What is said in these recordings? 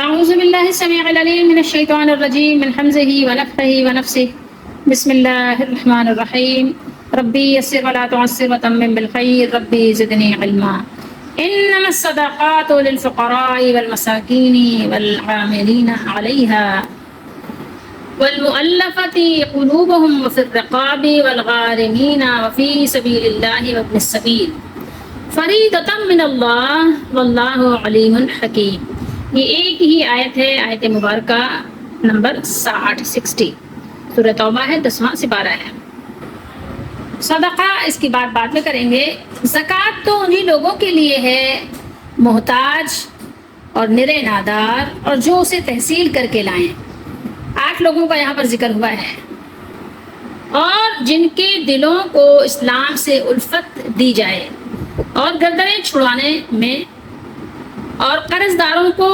أعوذ بالله السميع العليم من الشيطان الرجيم من همزه ونفخه ونفسه بسم الله الرحمن الرحيم ربي يسر ولا تعسر وتمم بالخير ربي زدني علما إنما الصدقات للفقراء والمساكين والعاملين عليها والمؤلفة قلوبهم وفي الرقاب والغارمين وفي سبيل الله وابن السبيل فریضۃ من اللہ واللہ علیم حکیم۔ یہ ایک ہی آیت ہے، آیت مبارکہ نمبر 60 سورہ توبہ ہے، 10واں سپارہ ہے۔ صدقہ اس کی بات بعد میں کریں گے۔ زکوٰۃ تو انہی لوگوں کے لیے ہے محتاج اور نرے نادار اور جو اسے تحصیل کر کے لائیں۔ 8 لوگوں کا یہاں پر ذکر ہوا ہے، اور جن کے دلوں کو اسلام سے الفت دی جائے اور گردنیں چھڑانے میں، اور قرض داروں کو،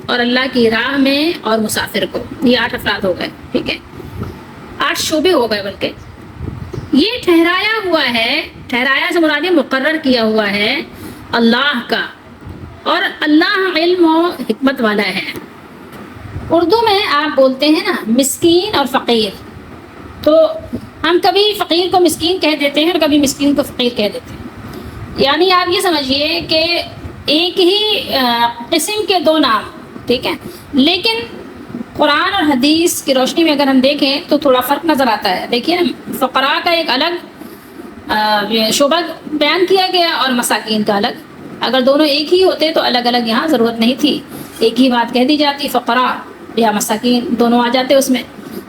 اور اللہ کی راہ میں، اور مسافر کو۔ یہ 8 افراد ہو گئے، ٹھیک ہے، 8 شعبے ہو گئے۔ بلکہ یہ ٹھہرایا ہوا ہے، ٹھہرایا سے مراد مقرر کیا ہوا ہے اللہ کا، اور اللہ علم و حکمت والا ہے۔ اردو میں آپ بولتے ہیں نا مسکین اور فقیر، تو ہم کبھی فقیر کو مسکین کہہ دیتے ہیں اور کبھی مسکین کو فقیر کہہ دیتے ہیں۔ یعنی آپ یہ سمجھیے کہ ایک ہی قسم کے 2 نام، ٹھیک ہے، لیکن قرآن اور حدیث کی روشنی میں اگر ہم دیکھیں تو تھوڑا فرق نظر آتا ہے۔ دیکھیے فقراء کا ایک الگ شعبہ بیان کیا گیا اور مساکین کا الگ۔ اگر دونوں ایک ہی ہوتے تو الگ الگ یہاں ضرورت نہیں تھی، ایک ہی بات کہہ دی جاتی، فقراء یا مساکین دونوں آ جاتے اس میں۔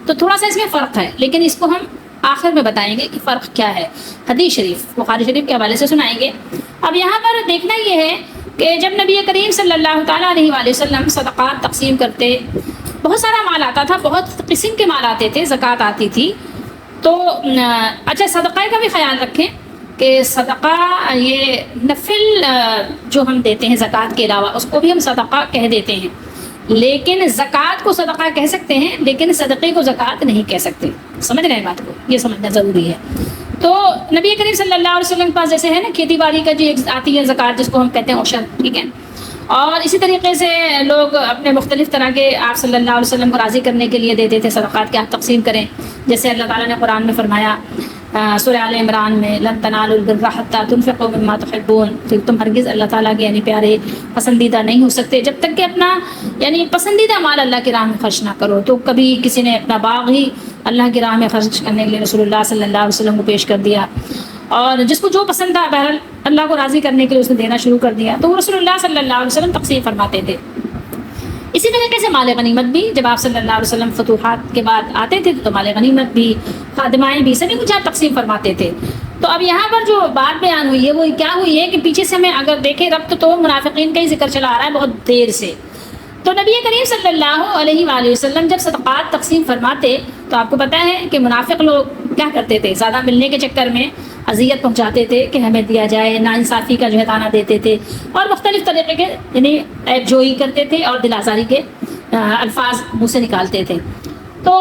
تو تھوڑا سا اس میں فرق ہے، لیکن اس کو ہم آخر میں بتائیں گے کہ فرق کیا ہے۔ حدیث شریف بخاری شریف کے حوالے سے سنائیں گے۔ اب یہاں پر دیکھنا یہ ہے کہ جب نبی کریم صلی اللہ تعالیٰ علیہ وآلہ وسلم صدقات تقسیم کرتے، بہت سارا مال آتا تھا، بہت قسم کے مال آتے تھے، زکوٰۃ آتی تھی۔ تو اچھا، صدقہ کا بھی خیال رکھیں کہ صدقہ یہ نفل جو ہم دیتے ہیں زکوٰۃ کے علاوہ، اس کو بھی ہم صدقہ کہہ دیتے ہیں، لیکن زکوٰۃ کو صدقہ کہہ سکتے ہیں، لیکن صدقے کو زکوٰۃ نہیں کہہ سکتے۔ سمجھ رہے ہیں بات کو؟ یہ سمجھنا ضروری ہے۔ تو نبی کریم صلی اللہ علیہ وسلم کے پاس جیسے ہے نا کھیتی باڑی کا جو ایک آتی ہے زکوٰۃ، جس کو ہم کہتے ہیں عشر، ٹھیک ہے، اور اسی طریقے سے لوگ اپنے مختلف طرح کے آپ صلی اللہ علیہ وسلم کو راضی کرنے کے لیے دیتے تھے صدقات کے آپ تقسیم کریں۔ جیسے اللہ تعالیٰ نے قرآن میں فرمایا سورہ آل عمران میں، لن تنالوا البر حتی تنفقوا مما تحبون، کہ تم ہرگز اللہ تعالیٰ کے یعنی پیارے پسندیدہ نہیں ہو سکتے جب تک کہ اپنا یعنی پسندیدہ مال اللہ کی راہ میں خرچ نہ کرو۔ تو کبھی کسی نے اپنا باغ ہی اللہ کی راہ میں خرچ کرنے کے لیے رسول اللہ صلی اللہ علیہ وسلم کو پیش کر دیا، اور جس کو جو پسند تھا بہرحال اللہ کو راضی کرنے کے لیے اس نے دینا شروع کر دیا، تو وہ رسول اللہ صلی اللہ علیہ وسلم تقسیم فرماتے تھے۔ اسی طریقے سے مال غنیمت بھی، جب آپ صلی اللہ علیہ وسلم فتوحات کے بعد آتے تھے تو مال غنیمت بھی، خادمائیں بھی، سبھی کچھ آپ تقسیم فرماتے تھے۔ تو اب یہاں پر جو بات بیان ہوئی ہے وہ کیا ہوئی ہے کہ پیچھے سے ہمیں اگر دیکھیں ربط تو منافقین کا ہی ذکر چلا آ رہا ہے بہت دیر سے۔ تو نبی کریم صلی اللہ علیہ وآلہ وسلم جب صدقات تقسیم فرماتے تو آپ کو پتہ ہے کہ منافق لوگ کیا کرتے تھے، زیادہ ملنے کے چکر میں اذیت پہنچاتے تھے کہ ہمیں دیا جائے، ناانصافی کا جو ہے تانا دیتے تھے، اور مختلف طریقے کے یعنی عیب جوئی کرتے تھے اور دل آزاری کے الفاظ منہ سے نکالتے تھے۔ تو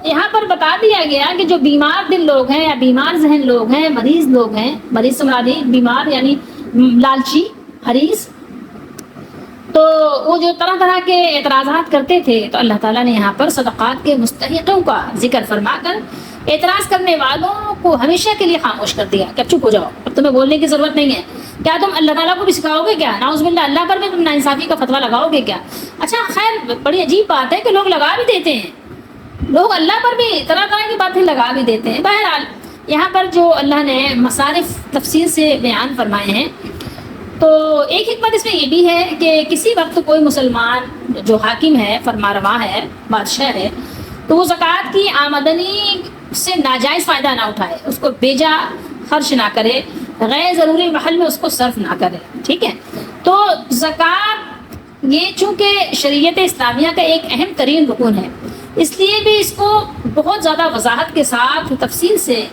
یہاں پر بتا دیا گیا کہ جو بیمار دل لوگ ہیں یا بیمار ذہن لوگ ہیں، مریض لوگ ہیں، مریض سے مراد بیمار یعنی لالچی، حریص، تو وہ جو طرح طرح کے اعتراضات کرتے تھے، تو اللہ تعالیٰ نے یہاں پر صدقات کے مستحقوں کا ذکر فرما کر اعتراض کرنے والوں کو ہمیشہ کے لیے خاموش کر دیا کہ اب چپ ہو جاؤ، اب تمہیں بولنے کی ضرورت نہیں ہے۔ کیا تم اللہ تعالیٰ کو بھی سکھاؤ گے کیا؟ نعوذ باللہ، اللہ پر بھی تم ناانصافی کا فتویٰ لگاؤ گے کیا؟ اچھا خیر، بڑی عجیب بات ہے کہ لوگ لگا بھی دیتے ہیں، لوگ اللہ پر بھی طرح طرح کی باتیں لگا بھی دیتے ہیں۔ بہرحال یہاں پر جو اللہ نے مصارف تفصیل سے بیان فرمائے ہیں، تو ایک حکمت اس میں یہ بھی ہے کہ کسی وقت کوئی مسلمان جو حاکم ہے، فرما رواں ہے، بادشاہ ہے، تو وہ زکوٰۃ کی آمدنی سے ناجائز فائدہ نہ اٹھائے، اس کو بیجا خرچ نہ کرے، غیر ضروری محل میں اس کو صرف نہ کرے، ٹھیک ہے۔ تو زکوٰۃ یہ چونکہ شریعت اسلامیہ کا ایک اہم ترین رکن ہے، اس لیے بھی اس کو بہت زیادہ وضاحت کے ساتھ تفصیل سے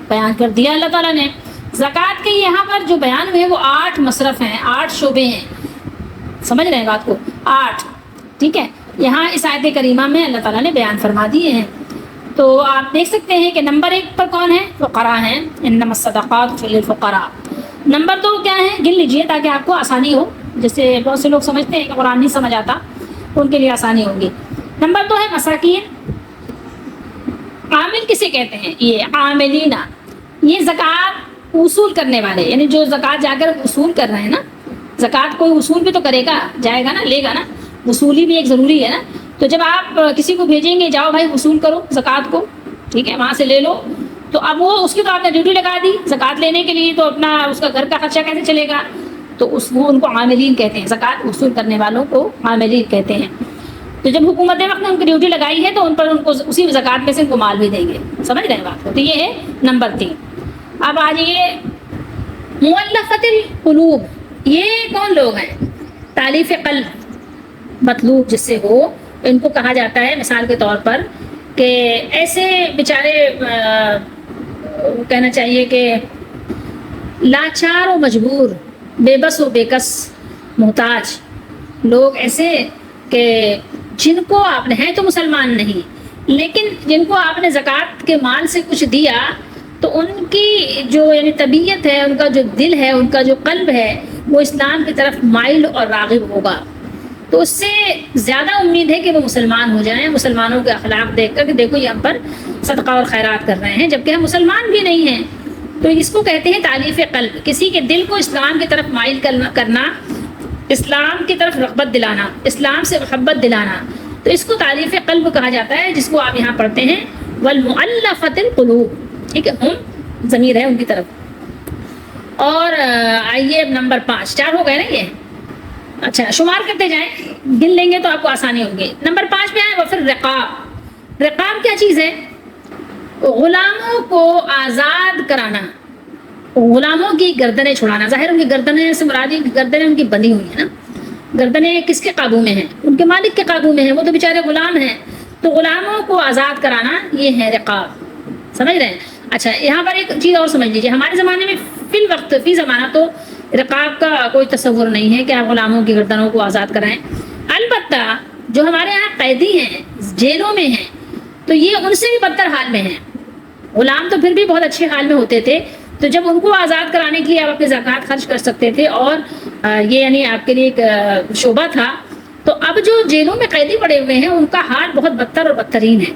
بیان کر دیا اللہ تعالیٰ نے۔ زکوٰۃ کے یہاں پر جو بیان ہوئے وہ 8 مصرف ہیں، 8 شعبے ہیں، سمجھ رہے ہیں بات کو؟ 8، ٹھیک ہے، یہاں اس آیت کریمہ میں اللہ تعالیٰ نے بیان فرما دیے ہیں۔ تو آپ دیکھ سکتے ہیں کہ نمبر 1 پر کون ہے؟ فقراء ہیں، انما الصدقات للفقراء۔ نمبر 2 کیا ہے؟ گن لیجئے تاکہ آپ کو آسانی ہو، جیسے بہت سے لوگ سمجھتے ہیں کہ قرآن نہیں سمجھ آتا، ان کے لیے آسانی ہوگی۔ نمبر 2 ہے مساکین۔ عامل کسے کہتے ہیں؟ یہ عاملینا، یہ زکوٰۃ وصول کرنے والے، یعنی جو زکوٰۃ جا کر وصول کر رہے ہیں نا، زکوٰۃ کوئی وصول بھی تو کرے گا، جائے گا نا، لے گا نا، وصولی بھی ایک ضروری ہے نا۔ تو جب آپ کسی کو بھیجیں گے جاؤ بھائی وصول کرو زکوٰۃ کو، ٹھیک ہے، وہاں سے لے لو، تو اب وہ اس کی تو آپ نے ڈیوٹی لگا دی زکوٰۃ لینے کے لیے، تو اپنا اس کا گھر کا خرچہ کیسے چلے گا؟ تو وہ ان کو عاملین کہتے ہیں، زکوٰۃ وصول کرنے والوں کو عاملین کہتے ہیں۔ تو جب حکومت وقت نے ان کی ڈیوٹی لگائی ہے تو ان پر ان کو اسی زکوٰۃ میں سے ان کو مال بھی دیں گے، سمجھ رہے ہیں بات کو؟ تو یہ ہے نمبر 3۔ اب آ جائیے مؤلفۃ القلوب، یہ کون لوگ ہیں؟ تالیف قلب، مطلوب جس سے ہو، ان کو کہا جاتا ہے مثال کے طور پر کہ ایسے بیچارے کہنا چاہیے کہ لاچار و مجبور، بے بس و بے کس، محتاج لوگ ایسے کہ جن کو آپ نے، ہیں تو مسلمان نہیں لیکن جن کو آپ نے زکوٰۃ کے مال سے کچھ دیا تو ان کی جو یعنی طبیعت ہے، ان کا جو دل ہے، ان کا جو قلب ہے، وہ اسلام کی طرف مائل اور راغب ہوگا، تو اس سے زیادہ امید ہے کہ وہ مسلمان ہو جائیں، مسلمانوں کے اخلاق دیکھ کر کہ دیکھو یہ ہم پر صدقہ اور خیرات کر رہے ہیں جبکہ ہم مسلمان بھی نہیں ہیں۔ تو اس کو کہتے ہیں تالیف قلب، کسی کے دل کو اسلام کی طرف مائل کرنا، اسلام کی طرف رغبت دلانا، اسلام سے محبت دلانا، تو اس کو تالیف قلب کہا جاتا ہے، جس کو آپ یہاں پڑھتے ہیں والمؤلفۃ القلوب، ٹھیک ہے، ہم ضمیر ہے ان کی طرف۔ اور آئیے اب نمبر 5، 4 ہو گئے نا یہ، اچھا شمار کرتے جائیں، گن لیں گے تو آپ کو آسانی ہوگی۔ نمبر 5 پہ آئے، وفر رقاب۔ رقاب کیا چیز ہے؟ غلاموں کو آزاد کرانا، غلاموں کی گردنیں چھڑانا۔ ظاہر ان کی گردنیں سے مراد گردنیں ان کی بندھی ہوئی ہیں نا، گردنیں کس کے قابو میں ہیں؟ ان کے مالک کے قابو میں ہیں، وہ تو بیچارے غلام ہیں، تو غلاموں کو آزاد کرانا یہ ہے رقاب، سمجھ رہے ہیں؟ اچھا یہاں پر ایک چیز اور سمجھ لیجیے، ہمارے زمانے میں فی الوقت فی زمانہ تو رقاب کا کوئی تصور نہیں ہے کہ آپ غلاموں کی گردنوں کو آزاد کرائیں، البتہ جو ہمارے یہاں قیدی ہیں، جیلوں میں ہیں، تو یہ ان سے بھی بدتر حال میں ہیں۔ غلام تو پھر بھی بہت اچھے حال میں ہوتے تھے، تو جب ان کو آزاد کرانے کے لیے آپ اپنی زکوٰۃ خرچ کر سکتے تھے، اور یہ یعنی آپ کے لیے ایک شعبہ تھا، تو اب جو جیلوں میں قیدی پڑے ہوئے ہیں ان کا حال بہت بدتر اور بدترین ہے،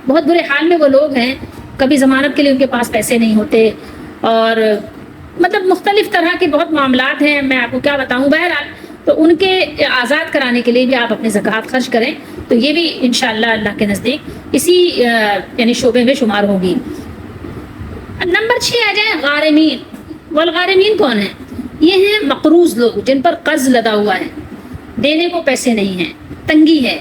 بہت برے حال میں وہ لوگ ہیں، کبھی ضمانت کے لیے ان کے پاس پیسے نہیں ہوتے، اور مطلب مختلف طرح کے بہت معاملات ہیں، میں آپ کو کیا بتاؤں۔ بہرحال تو ان کے آزاد کرانے کے لیے بھی آپ اپنی زکوٰۃ خرچ کریں، تو یہ بھی انشاءاللہ اللہ کے نزدیک اسی یعنی شعبے میں شمار ہوگی۔ نمبر 6 آ جائیں غارمین۔ والغارمین کون ہیں؟ یہ ہیں مقروض لوگ، جن پر قرض لدا ہوا ہے، دینے کو پیسے نہیں ہیں، تنگی ہے،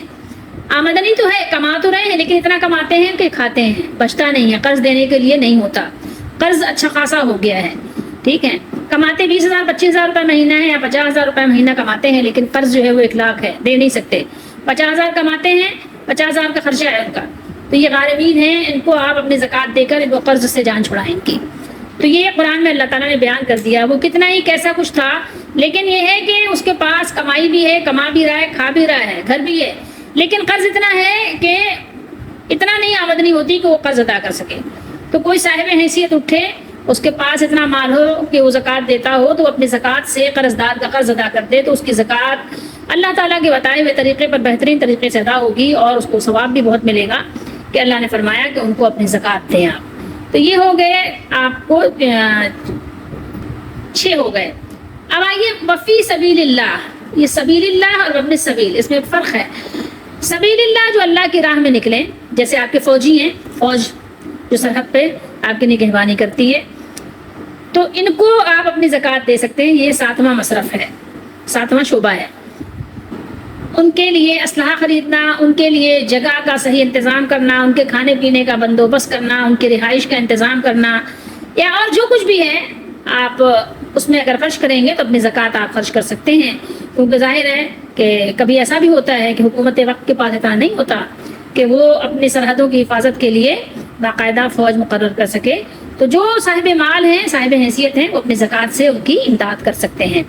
آمدنی تو ہے، کما تو رہے ہیں لیکن اتنا کماتے ہیں کہ کھاتے ہیں، بچتا نہیں ہے، قرض دینے کے لیے نہیں ہوتا، قرض اچھا خاصا ہو گیا ہے، ٹھیک ہے، کماتے 20,000 25,000 روپے مہینہ ہے یا 50,000 روپے مہینہ کماتے ہیں، لیکن قرض جو ہے وہ 1,00,000 ہے، دے نہیں سکتے، 50,000 کماتے ہیں، 50,000 کا خرچہ ہے ان کا، تو یہ غارمین ہیں، ان کو آپ اپنی زکوٰۃ دے کر ان کو قرض سے جان چھڑائیں ان کی۔ تو یہ قرآن میں اللہ تعالیٰ نے بیان کر دیا، وہ کتنا ہی کیسا کچھ تھا، لیکن یہ ہے کہ اس کے پاس کمائی بھی ہے، کما بھی رہا ہے، کھا بھی رہا ہے، گھر بھی ہے، لیکن قرض اتنا ہے کہ اتنا نہیں آمدنی ہوتی کہ وہ قرض ادا کر سکے۔ تو کوئی صاحب حیثیت اٹھے، اس کے پاس اتنا مال ہو کہ وہ زکوٰۃ دیتا ہو، تو اپنی زکوٰۃ سے قرض دار کا قرض ادا کر دے، تو اس کی زکوٰۃ اللہ تعالیٰ کے بتائے ہوئے طریقے پر بہترین طریقے سے ادا ہوگی، اور اس کو ثواب بھی بہت ملے گا کہ اللہ نے فرمایا کہ ان کو اپنی زکوٰۃ دیں آپ۔ تو یہ ہو گئے آپ کو 6 ہو گئے۔ اب آئیے وفی سبیل اللہ، یہ سبیل اللہ اور وابن السبیل، اس میں فرق ہے۔ سبیل اللہ جو اللہ کی راہ میں نکلیں، جیسے آپ کے فوجی ہیں، فوج جو سرحد پہ آپ کی نگہبانی کرتی ہے، تو ان کو آپ اپنی زکوٰۃ دے سکتے ہیں، یہ 7واں مصرف ہے، 7واں شعبہ ہے۔ ان کے لیے اسلحہ خریدنا، ان کے لیے جگہ کا صحیح انتظام کرنا، ان کے کھانے پینے کا بندوبست کرنا، ان کی رہائش کا انتظام کرنا، یا اور جو کچھ بھی ہے آپ اس میں اگر خرچ کریں گے تو اپنی زکوٰۃ آپ خرچ کر سکتے ہیں، کیونکہ ظاہر ہے کہ کبھی ایسا بھی ہوتا ہے کہ حکومت وقت کے پاس اتنا نہیں ہوتا کہ وہ اپنی سرحدوں کی حفاظت کے لیے باقاعدہ فوج مقرر کر سکے، تو جو صاحب مال ہیں، صاحب حیثیت ہیں، وہ اپنی زکوٰۃ سے ان کی امداد کر سکتے ہیں۔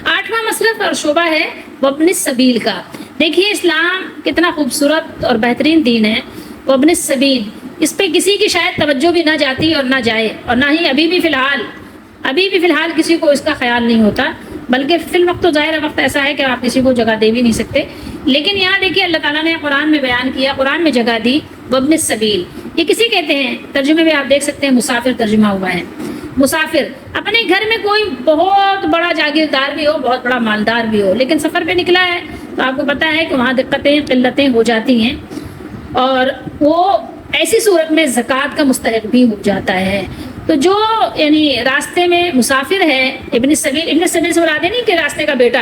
8واں مصرف اور شعبہ ہے وابن السبیل کا۔ دیکھیے اسلام کتنا خوبصورت اور بہترین دین ہے، وابن السبیل، اس پہ کسی کی شاید توجہ بھی نہ جاتی اور نہ جائے، اور نہ ہی ابھی بھی فی الحال کسی کو اس کا خیال نہیں ہوتا، بلکہ فی الوقت تو ظاہر وقت ایسا ہے کہ آپ کسی کو جگہ دے بھی نہیں سکتے، لیکن یہاں دیکھیے اللہ تعالیٰ نے قرآن میں بیان کیا، قرآن میں جگہ دی وابن السبیل، یہ کسی کہتے ہیں، ترجمے میں آپ دیکھ سکتے ہیں مسافر ترجمہ ہوا ہے۔ مسافر اپنے گھر میں کوئی بہت بڑا جاگیردار بھی ہو، بہت بڑا مالدار بھی ہو، لیکن سفر پہ نکلا ہے تو آپ کو پتہ ہے کہ وہاں دقتیں قلتیں ہو جاتی ہیں، اور وہ ایسی صورت میں زکوٰۃ کا مستحق بھی ہو جاتا ہے۔ تو جو یعنی راستے میں مسافر ہے، ابن السبیل سے مراد نہیں کہ راستے کا بیٹا،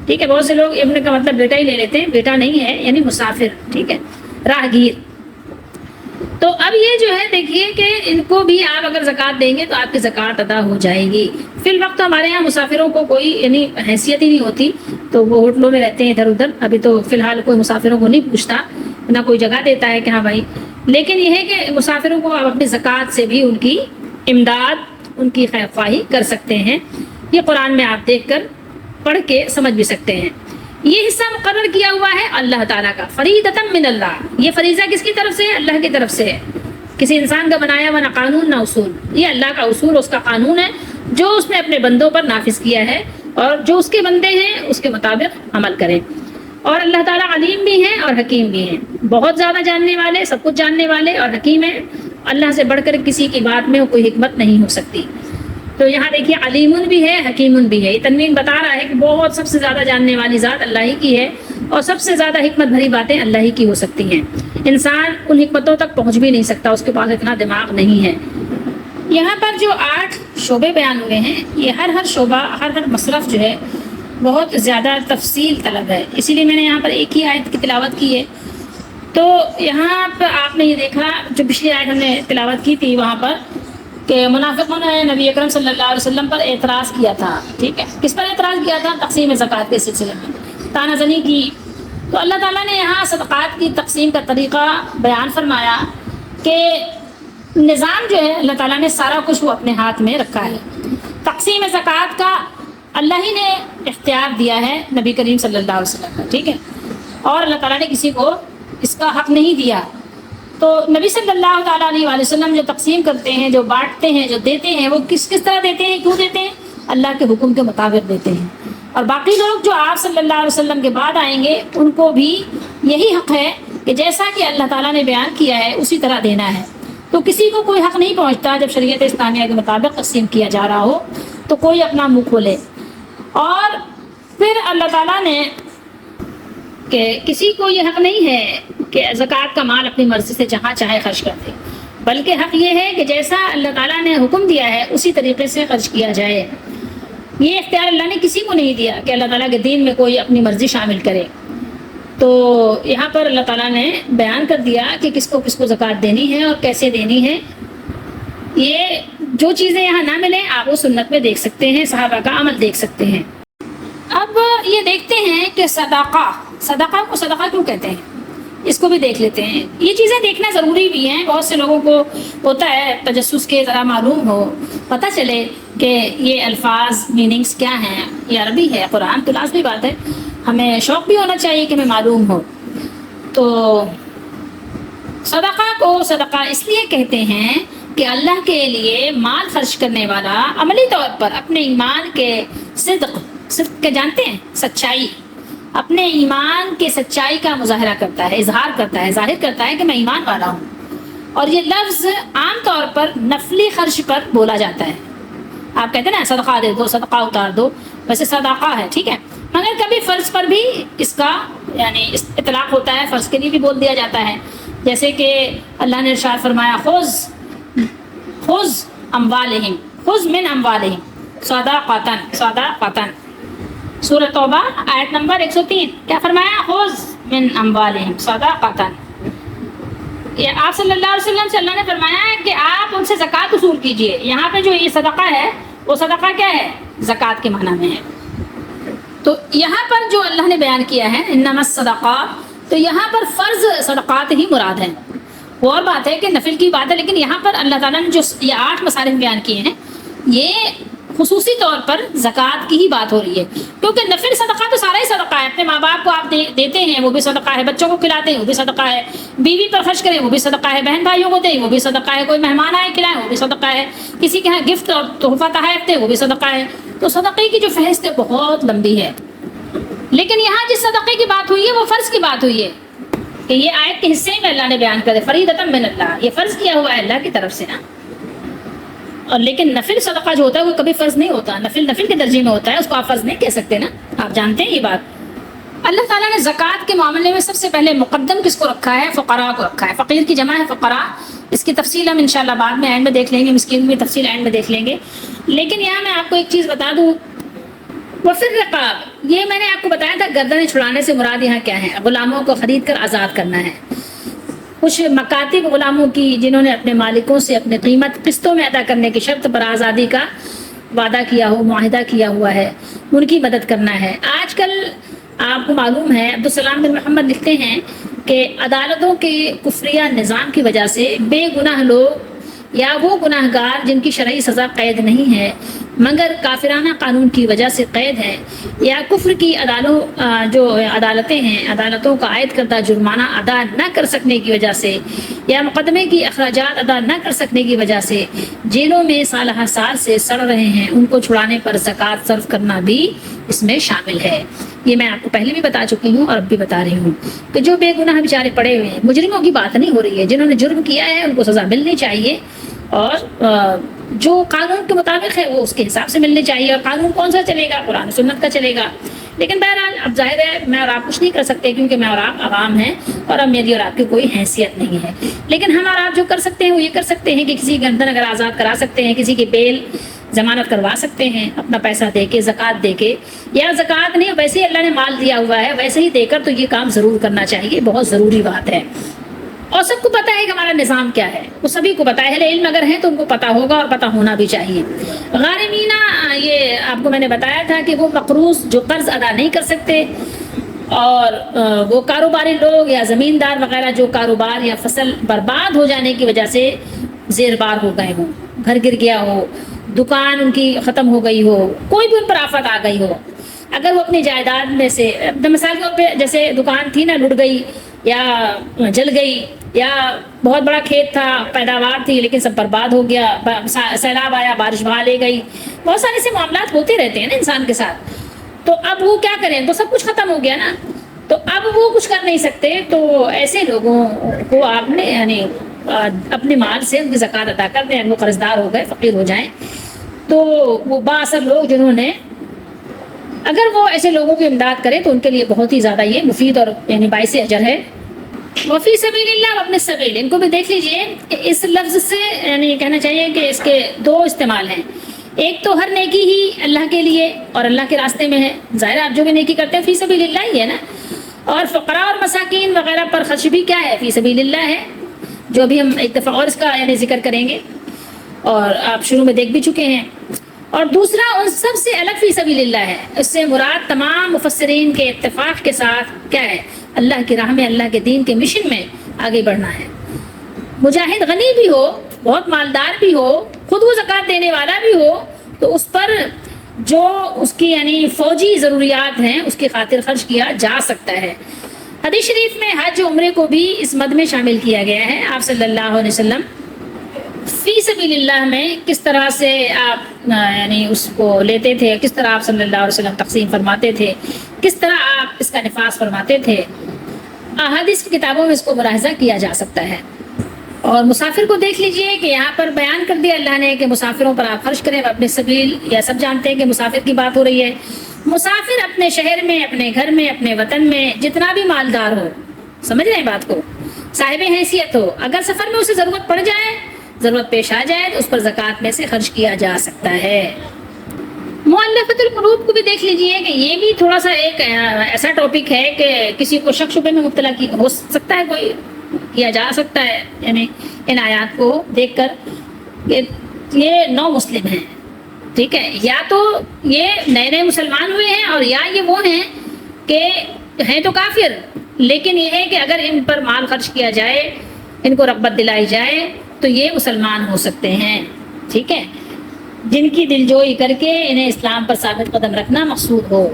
ٹھیک ہے، بہت سے لوگ ابن کا مطلب بیٹا ہی لے لیتے ہیں، بیٹا نہیں ہے، یعنی مسافر، ٹھیک ہے، راہگیر۔ تو اب یہ جو ہے دیکھیے کہ ان کو بھی آپ اگر زکوٰۃ دیں گے تو آپ کی زکوٰۃ ادا ہو جائے گی۔ فی الوقت ہمارے یہاں مسافروں کو کوئی یعنی حیثیت ہی نہیں ہوتی، تو وہ ہوٹلوں میں رہتے ہیں ادھر ادھر، ابھی تو فی الحال کوئی مسافروں کو نہیں پوچھتا، نہ کوئی جگہ دیتا ہے کہ ہاں بھائی، لیکن یہ ہے کہ مسافروں کو آپ اپنی زکوٰۃ سے بھی ان کی امداد، ان کی خیر خواہی کر سکتے ہیں۔ یہ قرآن میں آپ دیکھ کر پڑھ کے سمجھ بھی سکتے ہیں۔ یہ حصہ مقرر کیا ہوا ہے اللہ تعالیٰ کا، فریضۃ من اللہ، یہ فریضہ کس کی طرف سے ہے؟ اللہ کی طرف سے ہے، کسی انسان کا بنایا ہوا نہ قانون نہ اصول، یہ اللہ کا اصول، اس کا قانون ہے جو اس نے اپنے بندوں پر نافذ کیا ہے، اور جو اس کے بندے ہیں اس کے مطابق عمل کریں۔ اور اللہ تعالیٰ علیم بھی ہیں اور حکیم بھی ہیں، بہت زیادہ جاننے والے، سب کچھ جاننے والے اور حکیم ہیں، اللہ سے بڑھ کر کسی کی بات میں کوئی حکمت نہیں ہو سکتی۔ تو یہاں دیکھیے علیم بھی ہے، حکیم بھی ہے، یہ تنوین بتا رہا ہے کہ بہت سب سے زیادہ جاننے والی ذات اللہ ہی کی ہے، اور سب سے زیادہ حکمت بھری باتیں اللہ ہی کی ہو سکتی ہیں، انسان ان حکمتوں تک پہنچ بھی نہیں سکتا، اس کے پاس اتنا دماغ نہیں ہے۔ یہاں پر جو 8 شعبے بیان ہوئے ہیں، یہ ہر شعبہ، ہر مصرف جو ہے بہت زیادہ تفصیل طلب ہے، اسی لیے میں نے یہاں پر ایک ہی آیت کی تلاوت کی ہے۔ تو یہاں پر آپ نے یہ دیکھا، جو پچھلی آیت ہم نے تلاوت کی تھی وہاں پر، کہ منافقوں نے نبی اکرم صلی اللہ علیہ وسلم پر اعتراض کیا تھا، ٹھیک ہے، کس پر اعتراض کیا تھا؟ تقسیم زکوٰۃ کے سلسلے میں طعنہ زنی کی۔ تو اللہ تعالیٰ نے یہاں صدقات کی تقسیم کا طریقہ بیان فرمایا کہ نظام جو ہے اللہ تعالیٰ نے سارا کچھ وہ اپنے ہاتھ میں رکھا ہے، تقسیم زکوٰۃ کا اللہ ہی نے اختیار دیا ہے نبی کریم صلی اللہ علیہ وسلم کا، ٹھیک ہے، اور اللہ تعالیٰ نے کسی کو اس کا حق نہیں دیا۔ تو نبی صلی اللہ تعالیٰ علیہ وآلہ وسلم جو تقسیم کرتے ہیں، جو بانٹتے ہیں، جو دیتے ہیں، وہ کس طرح دیتے ہیں، کیوں دیتے ہیں؟ اللہ کے حکم کے مطابق دیتے ہیں۔ اور باقی لوگ جو آپ صلی اللہ علیہ وسلم کے بعد آئیں گے، ان کو بھی یہی حق ہے کہ جیسا کہ اللہ تعالیٰ نے بیان کیا ہے اسی طرح دینا ہے۔ تو کسی کو کوئی حق نہیں پہنچتا جب شریعت اسلامیہ کے مطابق تقسیم کیا جا رہا ہو تو کوئی اپنا منہ کھولے۔ اور پھر اللہ تعالیٰ نے کہ کسی کو یہ حق نہیں ہے کہ زکوٰۃ کا مال اپنی مرضی سے جہاں چاہے خرچ کر دے، بلکہ حق یہ ہے کہ جیسا اللہ تعالیٰ نے حکم دیا ہے اسی طریقے سے خرچ کیا جائے۔ یہ اختیار اللہ نے کسی کو نہیں دیا کہ اللہ تعالیٰ کے دین میں کوئی اپنی مرضی شامل کرے۔ تو یہاں پر اللہ تعالیٰ نے بیان کر دیا کہ کس کو زکوٰۃ دینی ہے اور کیسے دینی ہے۔ یہ جو چیزیں یہاں نہ ملیں آپ وہ سنت میں دیکھ سکتے ہیں، صحابہ کا عمل دیکھ سکتے ہیں۔ اب یہ دیکھتے ہیں کہ صدقہ کو صدقہ کیوں کہتے ہیں، اس کو بھی دیکھ لیتے ہیں۔ یہ چیزیں دیکھنا ضروری بھی ہیں، بہت سے لوگوں کو ہوتا ہے تجسس کے ذرا معلوم ہو، پتہ چلے کہ یہ الفاظ میننگز کیا ہیں، یہ عربی ہے، قرآن تو لازمی بات ہے، ہمیں شوق بھی ہونا چاہیے کہ ہمیں معلوم ہو۔ تو صدقہ کو صدقہ اس لیے کہتے ہیں کہ اللہ کے لیے مال خرچ کرنے والا عملی طور پر اپنے ایمان کے صدق کے جانتے ہیں، سچائی، اپنے ایمان کے سچائی کا مظاہرہ کرتا ہے، اظہار کرتا ہے، ظاہر کرتا ہے کہ میں ایمان والا ہوں۔ اور یہ لفظ عام طور پر نفلی خرچ پر بولا جاتا ہے۔ آپ کہتے ہیں نا صدقہ دے دو، صدقہ اتار دو، ویسے صدقہ ہے، ٹھیک ہے، مگر کبھی فرض پر بھی اس کا یعنی اطلاق ہوتا ہے، فرض کے لیے بھی بول دیا جاتا ہے، جیسے کہ اللہ نے ارشاد فرمایا خذ اموالہم، خذ من اموالہم صدقۃ، سورہ توبہ آیت نمبر 103، کیا فرمایا؟ خذ من اموالہم صدقۃ۔ یہ آپ صلی اللہ علیہ وسلم سے اللہ نے فرمایا ہے کہ آپ ان سے زکوٰۃ وصول کیجئے۔ یہاں پہ جو یہ صدقہ ہے وہ صدقہ کیا ہے؟ زکوٰۃ کے معنی میں ہے۔ تو یہاں پر جو اللہ نے بیان کیا ہے انما الصدقات، تو یہاں پر فرض صدقات ہی مراد ہیں، وہ اور بات ہے کہ نفل کی بات ہے، لیکن یہاں پر اللہ تعالیٰ نے جو یہ 8 مصارف بیان کیے ہیں یہ خصوصی طور پر زکوٰۃ کی ہی بات ہو رہی ہے، کیونکہ نفل صدقہ تو سارا ہی صدقہ ہے، اپنے ماں باپ کو آپ دیتے ہیں وہ بھی صدقہ ہے، بچوں کو کھلاتے ہیں وہ بھی صدقہ ہے، بیوی پر خرچ کریں وہ بھی صدقہ ہے، بہن بھائیوں کو دیں وہ بھی صدقہ ہے، کوئی مہمان آئے کھلائیں وہ بھی صدقہ ہے، کسی کے ہاں گفٹ اور تحفہ تحائف دیں وہ بھی صدقہ ہے۔ تو صدقے کی جو فہرست ہے بہت لمبی ہے، لیکن یہاں جس صدقے کی بات ہوئی ہے وہ فرض کی بات ہوئی ہے کہ یہ آیت کے حصے میں اللہ نے بیان کر دے فریدۃ من اللہ، یہ فرض کیا ہوا ہے اللہ کی طرف سے نا. اور لیکن نفل صدقہ جو ہوتا ہے وہ کبھی فرض نہیں ہوتا، نفل کے درجے میں ہوتا ہے، اس کو آپ فرض نہیں کہہ سکتے نا، آپ جانتے ہیں یہ بات. اللہ تعالیٰ نے زکوٰۃ کے معاملے میں سب سے پہلے مقدم کس کو رکھا ہے؟ فقراء کو رکھا ہے. فقیر کی جمع ہے فقراء. اس کی تفصیل ہم انشاءاللہ بعد میں اینڈ میں دیکھ لیں گے، مسکین کی تفصیل اینڈ میں دیکھ لیں گے. لیکن یہاں میں آپ کو ایک چیز بتا دوں، وفی الرقاب، یہ میں نے آپ کو بتایا تھا گردنیں چھڑانے سے مراد یہاں کیا ہے؟ غلاموں کو خرید کر آزاد کرنا ہے. کچھ مکاتب غلاموں کی جنہوں نے اپنے مالکوں سے اپنی قیمت قسطوں میں ادا کرنے کی شرط پر آزادی کا وعدہ کیا ہو، معاہدہ کیا ہوا ہے، ان کی مدد کرنا ہے. آج کل آپ کو معلوم ہے عبدالسلام بن محمد لکھتے ہیں کہ عدالتوں کے کفریہ نظام کی وجہ سے بے گناہ لوگ یا وہ گناہ گار جن کی شرعی سزا قید نہیں ہے مگر کافرانہ قانون کی وجہ سے قید ہے، یا کفر کی جو عدالتیں ہیں عدالتوں کا عائد کردہ جرمانہ ادا نہ کر سکنے کی وجہ سے یا مقدمے کی اخراجات ادا نہ کر سکنے کی وجہ سے جیلوں میں سالہ سال سے سڑ رہے ہیں، ان کو چھڑانے پر زکوٰۃ صرف کرنا بھی اس میں شامل ہے. یہ میں آپ کو پہلے بھی بتا چکی ہوں اور اب بھی بتا رہی ہوں کہ جو بے گناہ بیچارے پڑے ہوئے ہیں، مجرموں کی بات نہیں ہو رہی ہے، جنہوں نے جرم کیا ہے ان کو سزا ملنی چاہیے اور جو قانون کے مطابق ہے وہ اس کے حساب سے ملنے چاہیے. اور قانون کون سا چلے گا؟ قرآن و سنت کا چلے گا. لیکن بہرحال اب ظاہر ہے میں اور آپ کچھ نہیں کر سکتے کیونکہ میں اور آپ عوام ہیں اور اب میری اور آپ کی کوئی حیثیت نہیں ہے. لیکن ہم اور آپ جو کر سکتے ہیں وہ یہ کر سکتے ہیں کہ کسی کی گردن اگر آزاد کرا سکتے ہیں، کسی کی بیل ضمانت کروا سکتے ہیں اپنا پیسہ دے کے، زکوٰۃ دے کے، یا زکوٰۃ نہیں ویسے ہی اللہ نے مال دیا ہوا ہے ویسے ہی دے کر، تو یہ کام ضرور کرنا چاہیے، بہت ضروری بات ہے. اور سب کو پتہ ہے کہ ہمارا نظام کیا ہے، وہ سبھی کو پتہ ہے، اہل علم اگر ہیں تو ان کو پتہ ہوگا اور پتہ ہونا بھی چاہیے. غارمینہ، یہ آپ کو میں نے بتایا تھا کہ وہ مقروض جو قرض ادا نہیں کر سکتے اور وہ کاروباری لوگ یا زمیندار وغیرہ جو کاروبار یا فصل برباد ہو جانے کی وجہ سے زیر بار ہو گئے ہوں، گھر گر گیا ہو، دکان ان کی ختم ہو گئی ہو، کوئی بھی ان پر آفت آ گئی ہو، اگر وہ اپنی جائیداد میں سے مثال کے طور پہ جیسے دکان تھی نا لٹ گئی یا جل گئی، یا بہت بڑا کھیت تھا پیداوار تھی لیکن سب برباد ہو گیا، سیلاب آیا بارش بہا لے گئی، بہت سارے ایسے معاملات ہوتے رہتے ہیں نا انسان کے ساتھ. تو اب وہ کیا کریں؟ تو سب کچھ ختم ہو گیا نا، تو اب وہ کچھ کر نہیں سکتے. تو ایسے لوگوں کو آپ نے یعنی اپنے مال سے ان کی زکوٰۃ ادا کر دیں، وہ قرض دار ہو گئے، فقیر ہو جائیں، تو وہ بااثر لوگ جنہوں نے اگر وہ ایسے لوگوں کی امداد کرے تو ان کے لیے بہت ہی زیادہ یہ مفید اور یعنی باعث اجر ہے. وفی سبیل اللہ وابن السبیل، ان کو بھی دیکھ لیجئے کہ اس لفظ سے یعنی کہنا چاہیے کہ اس کے دو استعمال ہیں. ایک تو ہر نیکی ہی اللہ کے لیے اور اللہ کے راستے میں ہے، ظاہر آپ جو بھی نیکی کرتے ہیں فی سبیل اللہ ہی ہے نا. اور فقراء اور مساکین وغیرہ پر خرچ بھی کیا ہے؟ فی سبیل اللہ ہے، جو بھی ہم ایک دفعہ اور اس کا یعنی ذکر کریں گے اور آپ شروع میں دیکھ بھی چکے ہیں. اور دوسرا ان سب سے الگ فی سبیل اللہ ہے، اس سے مراد تمام مفسرین کے اتفاق کے ساتھ کیا ہے؟ اللہ کی راہ میں، اللہ کے دین کے مشن میں آگے بڑھنا ہے. مجاہد غنی بھی ہو، بہت مالدار بھی ہو، خود وہ زکوٰۃ دینے والا بھی ہو، تو اس پر جو اس کی یعنی فوجی ضروریات ہیں اس کی خاطر خرچ کیا جا سکتا ہے. حدیث شریف میں حج و عمرے کو بھی اس مد میں شامل کیا گیا ہے. آپ صلی اللہ علیہ وسلم فی سبیل اللہ میں کس طرح سے آپ یعنی اس کو لیتے تھے، کس طرح آپ صلی اللہ علیہ وسلم تقسیم فرماتے تھے، کس طرح آپ اس کا نفاذ فرماتے تھے، احادیث کی کتابوں میں اس کو ملاحظہ کیا جا سکتا ہے. اور مسافر کو دیکھ لیجئے کہ یہاں پر بیان کر دیا اللہ نے کہ مسافروں پر آپ خرچ کریں اپنے سبیل، یا سب جانتے ہیں کہ مسافر کی بات ہو رہی ہے. مسافر اپنے شہر میں، اپنے گھر میں، اپنے وطن میں جتنا بھی مالدار ہو، سمجھ رہے ہیں بات کو، صاحب حیثیت ہو، اگر سفر میں اسے ضرورت پڑ جائے، ضرورت پیش آ جائے تو اس پر زکوٰۃ میں سے خرچ کیا جا سکتا ہے. مؤلفۃ القلوب کو بھی دیکھ لیجئے کہ یہ بھی تھوڑا سا ایک ایسا ٹاپک ہے کہ کسی کو شک شبے میں مبتلا ہو سکتا ہے، کوئی کیا جا سکتا ہے یعنی ان آیات کو دیکھ کر کہ یہ نو مسلم ہیں، ٹھیک ہے، یا تو یہ نئے نئے مسلمان ہوئے ہیں اور یا یہ وہ ہیں کہ ہیں تو کافر، لیکن یہ ہے کہ اگر ان پر مال خرچ کیا جائے، ان کو رغبت دلائی جائے تو یہ مسلمان ہو سکتے ہیں، ٹھیک ہے، جن کی دلجوئی کر کے انہیں اسلام پر ثابت قدم رکھنا مقصود ہو.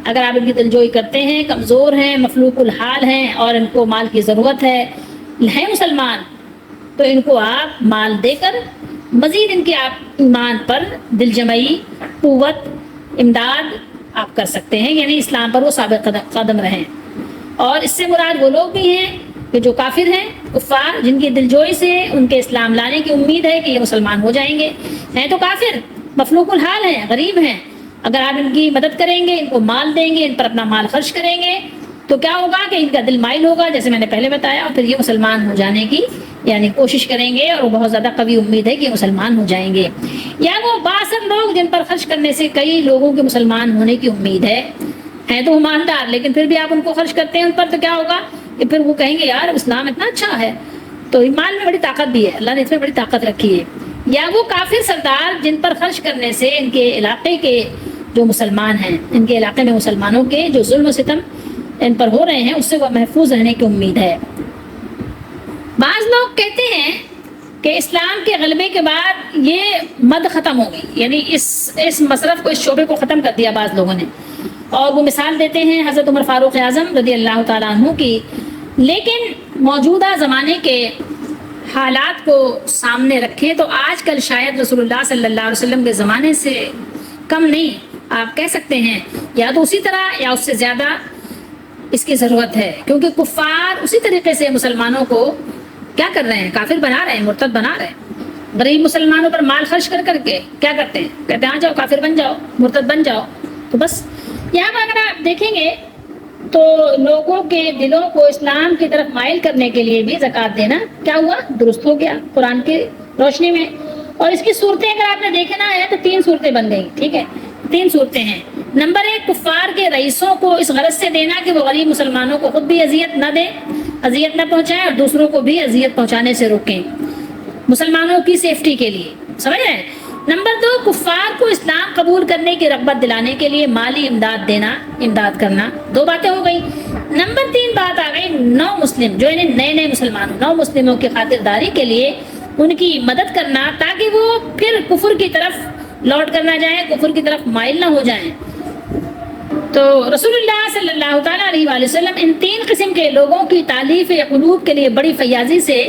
اگر آپ ان کی دلجوئی کرتے ہیں، کمزور ہیں، مفلوق الحال ہیں اور ان کو مال کی ضرورت ہے مسلمان، تو ان کو آپ مال دے کر مزید ان کے آپ ایمان پر دل جمعی، قوت، امداد آپ کر سکتے ہیں، یعنی اسلام پر وہ ثابت قدم رہیں۔ اور اس سے مراد وہ لوگ بھی ہیں کہ جو کافر ہیں، کفار، جن کی دلجوئی سے ان کے اسلام لانے کی امید ہے کہ یہ مسلمان ہو جائیں گے، ہیں تو کافر، مفلوق الحال ہیں، غریب ہیں، اگر آپ ان کی مدد کریں گے، ان کو مال دیں گے، ان پر اپنا مال خرچ کریں گے، تو کیا ہوگا کہ ان کا دل مائل ہوگا، جیسے میں نے پہلے بتایا، اور پھر یہ مسلمان ہو جانے کی یعنی کوشش کریں گے، اور وہ بہت زیادہ قوی امید ہے کہ یہ مسلمان ہو جائیں گے۔ یا وہ بااثر لوگ جن پر خرچ کرنے سے کئی لوگوں کے مسلمان ہونے کی امید ہے، ہیں تو ایماندار، لیکن پھر بھی آپ ان کو خرچ کرتے ہیں ان پر، تو کیا ہوگا کہ پھر وہ کہیں گے یار اسلام اتنا اچھا ہے۔ تو ایمان میں بڑی طاقت بھی ہے، اللہ نے اس میں بڑی طاقت رکھی ہے۔ یا وہ کافر سردار جن پر خرچ کرنے سے ان کے علاقے کے جو مسلمان ہیں، ان کے علاقے میں مسلمانوں کے جو ظلم و ستم ان پر ہو رہے ہیں، اس سے وہ محفوظ رہنے کی امید ہے۔ بعض لوگ کہتے ہیں کہ اسلام کے غلبے کے بعد یہ مد ختم ہو گئی، یعنی اس مصرف کو، اس شعبے کو ختم کر دیا بعض لوگوں نے، اور وہ مثال دیتے ہیں حضرت عمر فاروق اعظم رضی اللہ تعالیٰ عنہ کی۔ لیکن موجودہ زمانے کے حالات کو سامنے رکھیں تو آج کل شاید رسول اللہ صلی اللہ علیہ وسلم کے زمانے سے کم نہیں، آپ کہہ سکتے ہیں، یا تو اسی طرح یا اس سے زیادہ اس کی ضرورت ہے، کیونکہ کفار اسی طریقے سے مسلمانوں کو کیا کر رہے ہیں، کافر بنا رہے ہیں، مرتد بنا رہے ہیں۔ غریب مسلمانوں پر مال خرچ کر کر کے کیا کرتے ہیں، کہتے ہیں آ جاؤ کافر بن جاؤ، مرتد بن جاؤ۔ تو بس یہاں پر اگر آپ دیکھیں گے تو لوگوں کے دلوں کو اسلام کی طرف مائل کرنے کے لیے بھی زکوٰۃ دینا کیا ہوا، درست ہو گیا قرآن کی روشنی میں۔ اور اس کی صورتیں اگر آپ نے دیکھنا ہے تو 3 صورتیں بن گئی، ٹھیک ہے، 3 صورتیں ہیں۔ نمبر 1، کفار کے رئیسوں کو اس غرض سے دینا کہ وہ غریب مسلمانوں کو خود بھی اذیت نہ دیں، اذیت نہ پہنچائیں، اور دوسروں کو بھی اذیت پہنچانے سے روکیں، مسلمانوں کی سیفٹی کے لیے، سمجھ رہے ہیں۔ نمبر 2، کفار کو اسلام قبول کرنے کی رغبت دلانے کے لیے مالی امداد دینا، امداد کرنا۔ 2 باتیں ہو گئی۔ نمبر 3 بات آ گئی نو مسلم، جو انہیں نئے مسلمانوں، نو مسلموں کی خاطرداری کے لیے ان کی مدد کرنا، تاکہ وہ پھر کفر کی طرف لوٹ کر نہ جائیں، کفر کی طرف مائل نہ ہو جائیں۔ تو رسول اللہ صلی اللہ تعالیٰ علیہ وآلہ وسلم ان 3 قسم کے لوگوں کی تالیف قلوب کے لیے بڑی فیاضی سے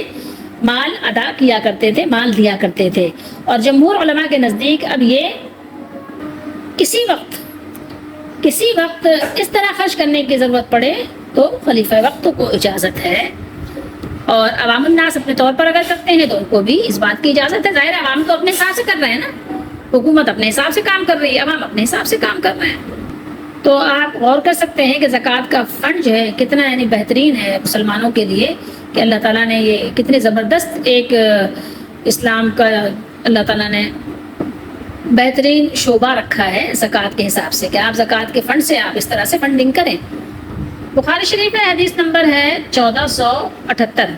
مال ادا کیا کرتے تھے، مال دیا کرتے تھے۔ اور جمہور علماء کے نزدیک اب یہ کسی وقت اس طرح خرچ کرنے کی ضرورت پڑے تو خلیفہ وقت کو اجازت ہے، اور عوام الناس اپنے طور پر اگر کرتے ہیں تو ان کو بھی اس بات کی اجازت ہے۔ ظاہر ہے عوام تو اپنے حساب سے کر رہے ہیں نا، حکومت اپنے حساب سے کام کر رہی ہے، عوام اپنے حساب سے کام کر رہے ہیں۔ تو آپ غور کر سکتے ہیں کہ زکوٰۃ کا فنڈ جو ہے کتنا یعنی بہترین ہے مسلمانوں کے لیے، کہ اللہ تعالیٰ نے یہ کتنے زبردست ایک اسلام کا اللہ تعالیٰ نے بہترین شعبہ رکھا ہے زکوٰۃ کے حساب سے، کہ آپ زکوٰۃ کے فنڈ سے آپ اس طرح سے فنڈنگ کریں۔ بخاری شریف میں حدیث نمبر ہے 1478،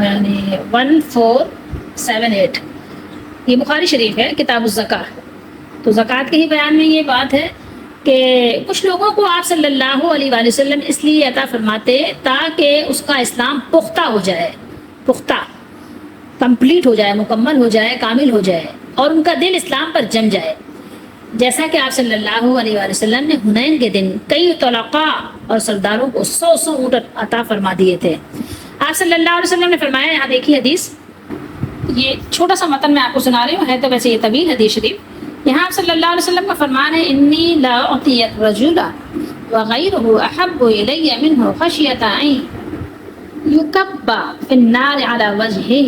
یعنی 1478، یہ بخاری شریف ہے، کتاب الزکاۃ۔ تو زکوٰۃ کے ہی بیان میں یہ بات ہے کہ کچھ لوگوں کو آپ صلی اللہ علیہ وآلہ وسلم اس لیے عطا فرماتے تاکہ اس کا اسلام پختہ ہو جائے، پختہ، کمپلیٹ ہو جائے، مکمل ہو جائے، کامل ہو جائے، اور ان کا دل اسلام پر جم جائے۔ جیسا کہ آپ صلی اللہ علیہ وآلہ وسلم نے حنین کے دن کئی طلقاء اور سرداروں کو 100 اونٹ عطا فرما دیے تھے۔ آپ صلی اللہ علیہ وسلم نے فرمایا، یہاں دیکھیے حدیث، یہ چھوٹا سا متن میں آپ کو سنا رہی ہوں، ہے تو ویسے یہ طویل حدیث شریف۔ یہاں آپ صلی اللہ علیہ وسلم کا فرمان ہے، انی لا اعطی الرجل وغیرہ احب الی منہ خشیۃ ان یکب فی النار علی وجہہ۔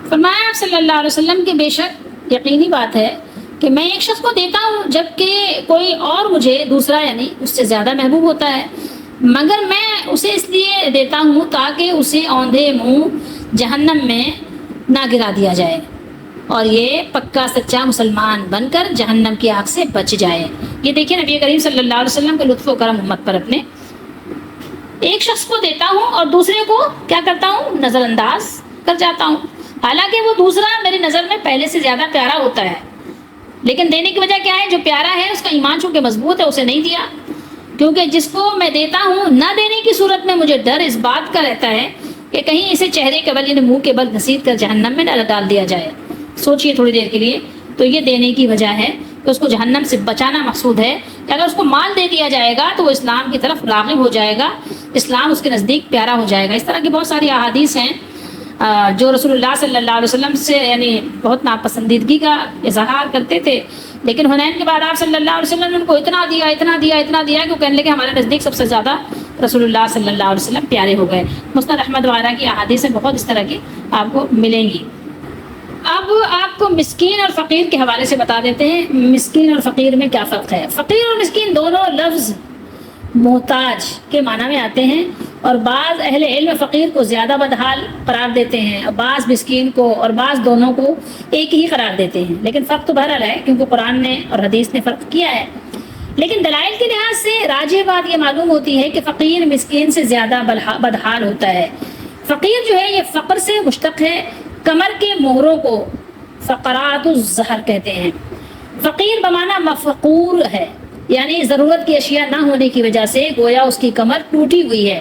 فرمایا آپ صلی اللہ علیہ وسلم کہ بے شک یقینی بات ہے کہ میں ایک شخص کو دیتا ہوں جبکہ کوئی اور مجھے دوسرا یعنی اس سے زیادہ محبوب ہوتا ہے، مگر میں اسے اس لیے دیتا ہوں تاکہ اسے اوندھے منہ جہنم میں نہ گرا دیا جائے، اور یہ پکا سچا مسلمان بن کر جہنم کی آگ سے بچ جائے۔ یہ دیکھیں نبی کریم صلی اللہ علیہ وسلم کے لطف و کرم امت پر اپنے، ایک شخص کو دیتا ہوں اور دوسرے کو کیا کرتا ہوں، نظر انداز کر جاتا ہوں، حالانکہ وہ دوسرا میری نظر میں پہلے سے زیادہ پیارا ہوتا ہے، لیکن دینے کی وجہ کیا ہے، جو پیارا ہے اس کا ایمان چونکہ مضبوط ہے اسے نہیں دیا، کیونکہ جس کو میں دیتا ہوں نہ دینے کی صورت میں مجھے ڈر اس بات کا رہتا ہے کہ کہیں اسے چہرے کے بل یعنی منہ کے بل گھسیٹ کر جہنم میں نہ ڈال دیا جائے۔ سوچئے تھوڑی دیر کے لیے، تو یہ دینے کی وجہ ہے کہ اس کو جہنم سے بچانا مقصود ہے، کہ اگر اس کو مال دے دیا جائے گا تو وہ اسلام کی طرف راغب ہو جائے گا، اسلام اس کے نزدیک پیارا ہو جائے گا۔ اس طرح کی بہت ساری احادیث ہیں جو رسول اللہ صلی اللہ علیہ وسلم سے یعنی بہت ناپسندیدگی کا اظہار کرتے تھے، لیکن حنین کے بعد آپ صلی اللہ علیہ وسلم نے ان کو اتنا دیا کہ وہ کہنے لگے ہمارے نزدیک سب سے زیادہ رسول اللہ صلی اللہ علیہ وسلم پیارے ہو گئے۔ مسند احمد وغیرہ کی احادیث سے بہت اس طرح کی آپ کو ملیں گی۔ اب آپ کو مسکین اور فقیر کے حوالے سے بتا دیتے ہیں مسکین اور فقیر میں کیا فرق ہے۔ فقیر اور مسکین دونوں لفظ محتاج کے معنی میں آتے ہیں، اور بعض اہل علم فقیر کو زیادہ بدحال قرار دیتے ہیں، اور بعض مسکین کو اور بعض دونوں کو ایک ہی قرار دیتے ہیں، لیکن فرق تو بہرحال ہے کیونکہ قرآن نے اور حدیث نے فرق کیا ہے۔ لیکن دلائل کے لحاظ سے راجح بات یہ معلوم ہوتی ہے کہ فقیر مسکین سے زیادہ بدحال ہوتا ہے۔ فقیر جو ہے یہ فقر سے مشتق ہے، کمر کے مہروں کو فقرات الظہر کہتے ہیں۔ فقیر بمعنی مفقور ہے، یعنی ضرورت کی اشیاء نہ ہونے کی وجہ سے گویا اس کی کمر ٹوٹی ہوئی ہے۔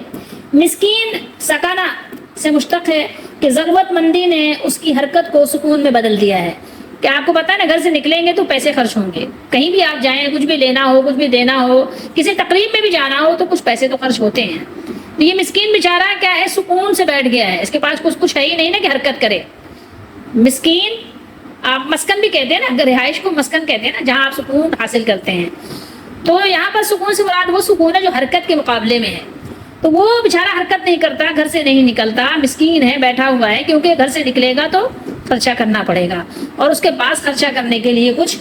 مسکین سکانہ سے مشتق ہے کہ ضرورت مندی نے اس کی حرکت کو سکون میں بدل دیا ہے۔ کہ آپ کو پتہ ہے نا گھر سے نکلیں گے تو پیسے خرچ ہوں گے، کہیں بھی آپ جائیں کچھ بھی لینا ہو کچھ بھی دینا ہو کسی تقریب میں بھی جانا ہو تو کچھ پیسے تو خرچ ہوتے ہیں۔ تو یہ مسکین بیچارہ کیا ہے سکون سے بیٹھ گیا ہے، اس کے پاس کچھ ہے ہی نہیں نا کہ حرکت کرے۔ مسکین آپ مسکن بھی کہتے ہیں نا، رہائش کو مسکن کہتے ہیں نا، جہاں آپ سکون حاصل کرتے ہیں۔ تو یہاں پر سکون سے مراد وہ سکون ہے جو حرکت کے مقابلے میں ہے۔ تو وہ بیچارہ حرکت نہیں کرتا، گھر سے نہیں نکلتا، مسکین ہے، بیٹھا ہوا ہے، کیونکہ گھر سے نکلے گا تو خرچہ کرنا پڑے گا اور اس کے پاس خرچہ کرنے کے لیے کچھ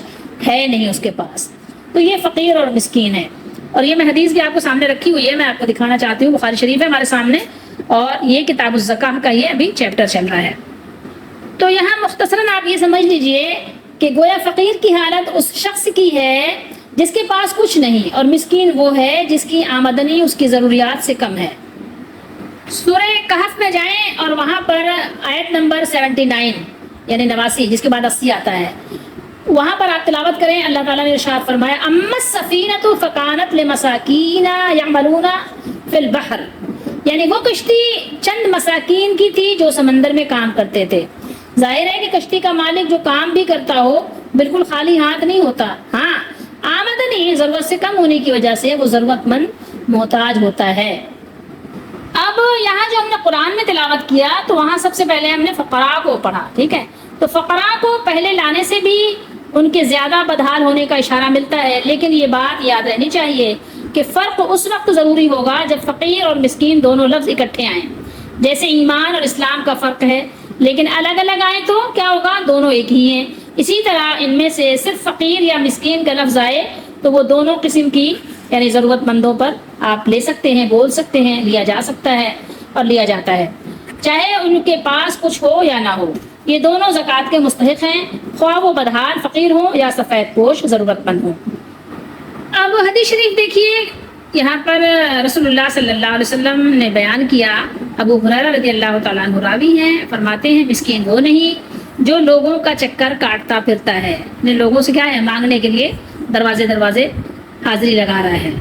ہے نہیں اس کے پاس۔ تو یہ فقیر اور مسکین ہے، اور یہ میں حدیث بھی آپ کو سامنے رکھی ہوئی ہے، میں آپ کو دکھانا چاہتی ہوں، بخاری شریف ہے ہمارے سامنے، اور یہ کتاب الزکاہ کا یہ ابھی چیپٹر چل رہا ہے۔ تو یہاں مختصراً آپ یہ سمجھ لیجئے کہ گویا فقیر کی حالت اس شخص کی ہے جس کے پاس کچھ نہیں، اور مسکین وہ ہے جس کی آمدنی اس کی ضروریات سے کم ہے۔ سورہ کہف میں جائیں اور وہاں پر آیت نمبر 79 یعنی 89 جس کے بعد 80 آتا ہے، وہاں پر آپ تلاوت کریں۔ اللہ تعالیٰ نے ارشاد فرمایا اما السفینۃ فکانت لمساکین یعملون فی البحر، یعنی وہ کشتی چند مساکین کی تھی جو سمندر میں کام کرتے تھے۔ ظاہر ہے کہ کشتی کا مالک جو کام بھی کرتا ہو بالکل خالی ہاتھ نہیں ہوتا، ہاں آمدنی ضرورت سے کم ہونے کی وجہ سے وہ ضرورت مند محتاج ہوتا ہے۔ اب یہاں جو ہم نے قرآن میں تلاوت کیا تو وہاں سب سے پہلے ہم نے فقراء کو پڑھا، ٹھیک ہے، تو فقراء کو پہلے لانے سے بھی ان کے زیادہ بدحال ہونے کا اشارہ ملتا ہے، لیکن یہ بات یاد رہنی چاہیے کہ فرق اس وقت ضروری ہوگا جب فقیر اور مسکین دونوں لفظ اکٹھے آئیں، جیسے ایمان اور اسلام کا فرق ہے، لیکن الگ الگ آئے تو کیا ہوگا دونوں ایک ہی ہیں۔ اسی طرح ان میں سے صرف فقیر یا مسکین کا لفظ آئے تو وہ دونوں قسم کی یعنی ضرورت مندوں پر آپ لے سکتے ہیں، بول سکتے ہیں، لیا جا سکتا ہے اور لیا جاتا ہے، چاہے ان کے پاس کچھ ہو یا نہ ہو، یہ دونوں زکوٰۃ کے مستحق ہیں، خواہ وہ بدحال فقیر ہوں یا سفید پوش ضرورت مند ہوں۔ اب حدیث شریف دیکھیے، یہاں پر رسول اللہ صلی اللہ علیہ وسلم نے بیان کیا، ابو ہریرہ رضی اللہ تعالیٰ عنہ راوی ہیں، فرماتے ہیں مسکین وہ نہیں جو لوگوں کا چکر کاٹتا پھرتا ہے، نے لوگوں سے کیا ہے مانگنے کے لیے دروازے دروازے حاضری لگا رہا ہے